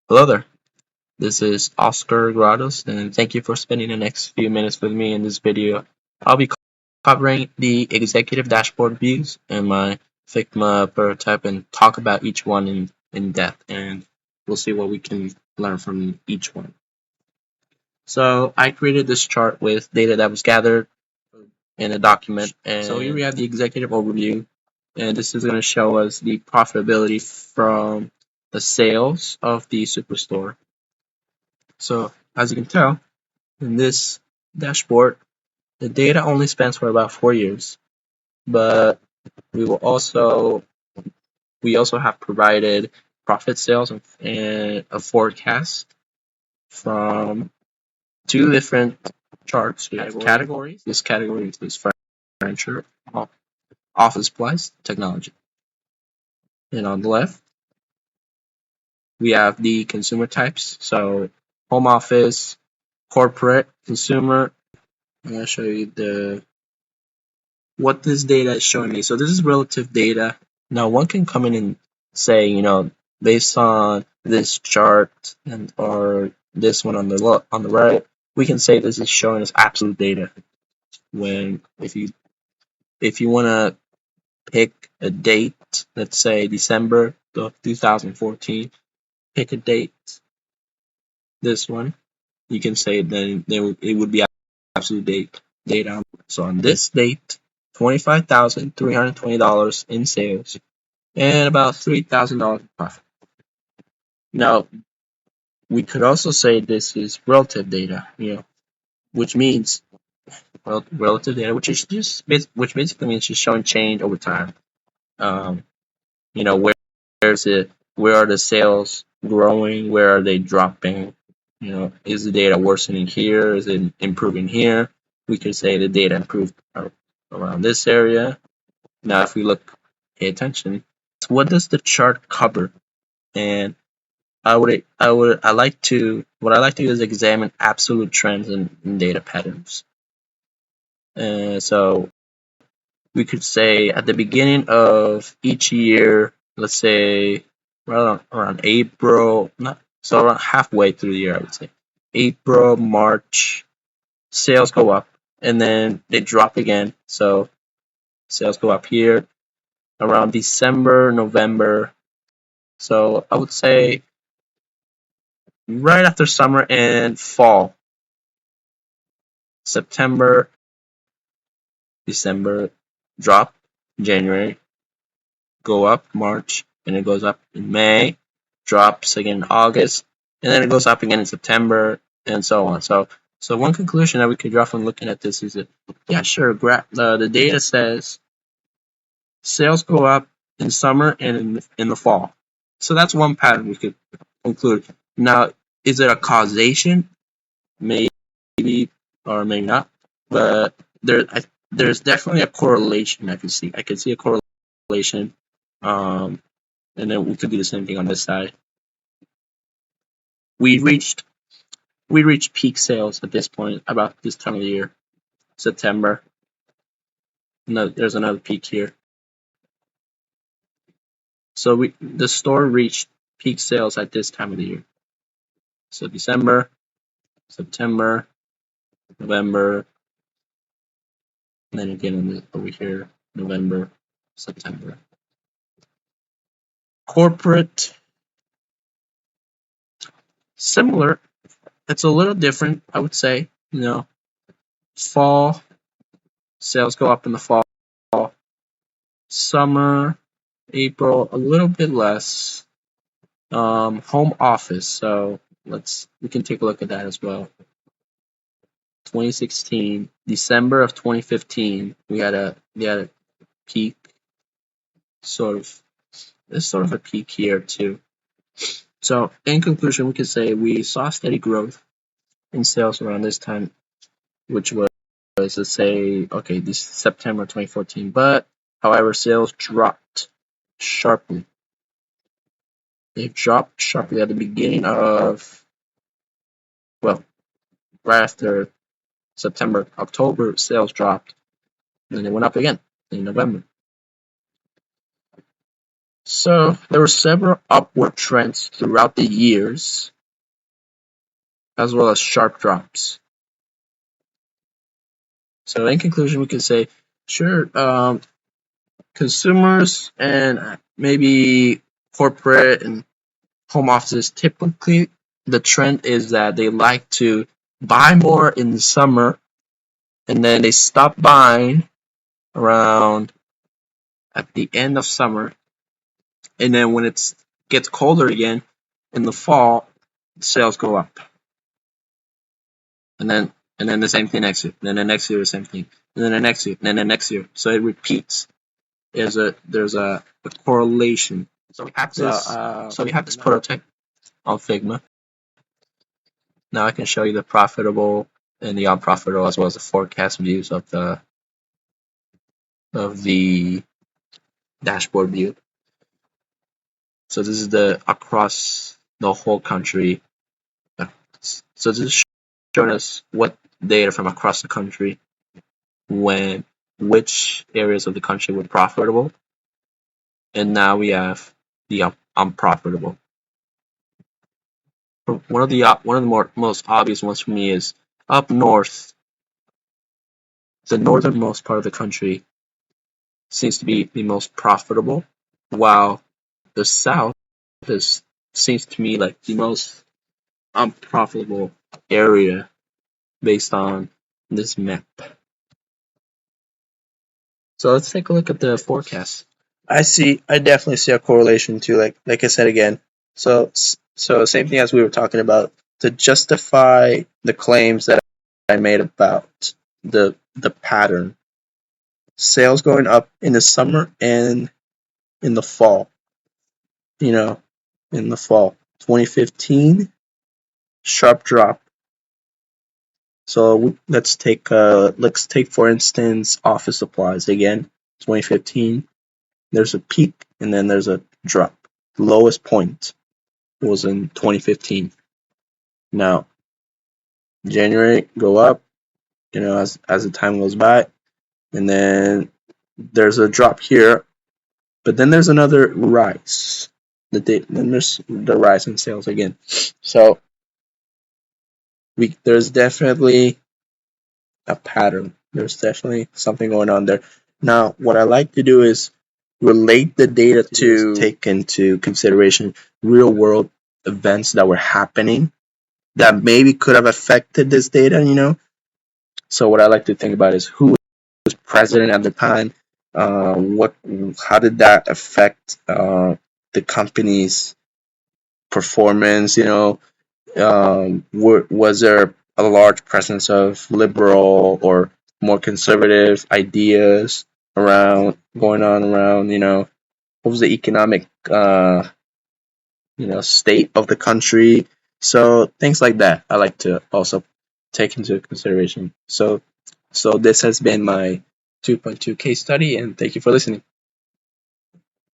Hello there. This is Oscar Grados, and thank you for spending the next few minutes with me in this video. I'll be covering the executive dashboard views and my Figma prototype and talk about each one in depth, and we'll see what we can learn from each one. So I created this chart with data that was gathered in a document, and so here we have the executive overview, and this is going to show us the profitability from the sales of the Superstore. So as you can tell, in this dashboard, the data only spans for about 4 years, but we also have provided profit sales and a forecast from two different charts. We have categories. This category includes furniture, office supplies, technology. And on the left, we have the consumer types. So home office, corporate, consumer. I'm going to show you what this data is showing me. So this is relative data. Now one can come in and say, based on this chart or this one on the right, we can say this is showing us absolute data. When if you want to pick a date, let's say December of 2014, pick a date. This one, you can say then it would be absolute data. So on this date, $25,320 in sales and about $3,000 in profit. Now, we could also say this is relative data, which means relative data, which basically means just showing change over time. Where are the sales growing? Where are they dropping? Is the data worsening here? Is it improving here? We could say the data improved around this area. Now, if we pay attention, what does the chart cover? And what I like to do is examine absolute trends in data patterns. So we could say at the beginning of each year, let's say around April, around halfway through the year, I would say April, March, sales go up and then they drop again. So sales go up here around December, November. So I would say right after summer and fall, September, December, drop, January, go up, March, and it goes up in May, drops again in August, and then it goes up again in September, and so on. So one conclusion that we could draw from looking at this is that, yeah, sure, the data says sales go up in summer and in the fall. So that's one pattern we could conclude. Now, is it a causation? Maybe or maybe not, but there's definitely a correlation. I could see a correlation, and then we could do the same thing on this side. We reached peak sales at this point about this time of the year, September. No, there's another peak here. So the store reached peak sales at this time of the year. So December, September, November, and then again over here, November, September. Corporate, similar. It's a little different, I would say. Fall, sales go up in the fall. Summer, April, a little bit less. Home office, so we can take a look at that as well. 2016, December of 2015, we had a peak, there's sort of a peak here too. So in conclusion, we could say we saw steady growth in sales around this time, which was, let's say, okay, this September 2014, but however, sales dropped sharply. They dropped sharply at the beginning of, right after September, October, sales dropped, and then they went up again in November. So there were several upward trends throughout the years, as well as sharp drops. So in conclusion, we could say, sure, consumers and maybe corporate and home offices, typically the trend is that they like to buy more in the summer and then they stop buying around at the end of summer, and then when it gets colder again in the fall, sales go up. And then the same thing next year. And then the next year the same thing. And then the next year. And then the next year. So it repeats. There's a correlation. So we have this prototype on Figma. Now I can show you the profitable and the unprofitable as well as the forecast views of the dashboard view. So this is the across the whole country. So this is showing us what data from across the country, which areas of the country were profitable, and now we have the unprofitable. One of the most obvious ones for me is up north. The northernmost part of the country seems to be the most profitable, while the south seems to me like the most unprofitable area based on this map. So let's take a look at the forecast. I definitely see a correlation to like I said again. So same thing as we were talking about, to justify the claims that I made about the pattern. Sales going up in the summer and in the fall. In the fall. 2015, sharp drop. So let's take for instance office supplies again. 2015. There's a peak and then there's a drop. The lowest point was in 2015. Now, January go up, as the time goes by, and then there's a drop here, but then there's another rise. Then there's the rise in sales again. So there's definitely a pattern. There's definitely something going on there. Now, what I like to do is relate the data to take into consideration real world events that were happening that maybe could have affected this data. So what I like to think about is who was president at the time, how did that affect the company's performance, was there a large presence of liberal or more conservative ideas going on around, what was the economic state of the country. So things like that I like to also take into consideration. So this has been my 2.2 case study, and thank you for listening.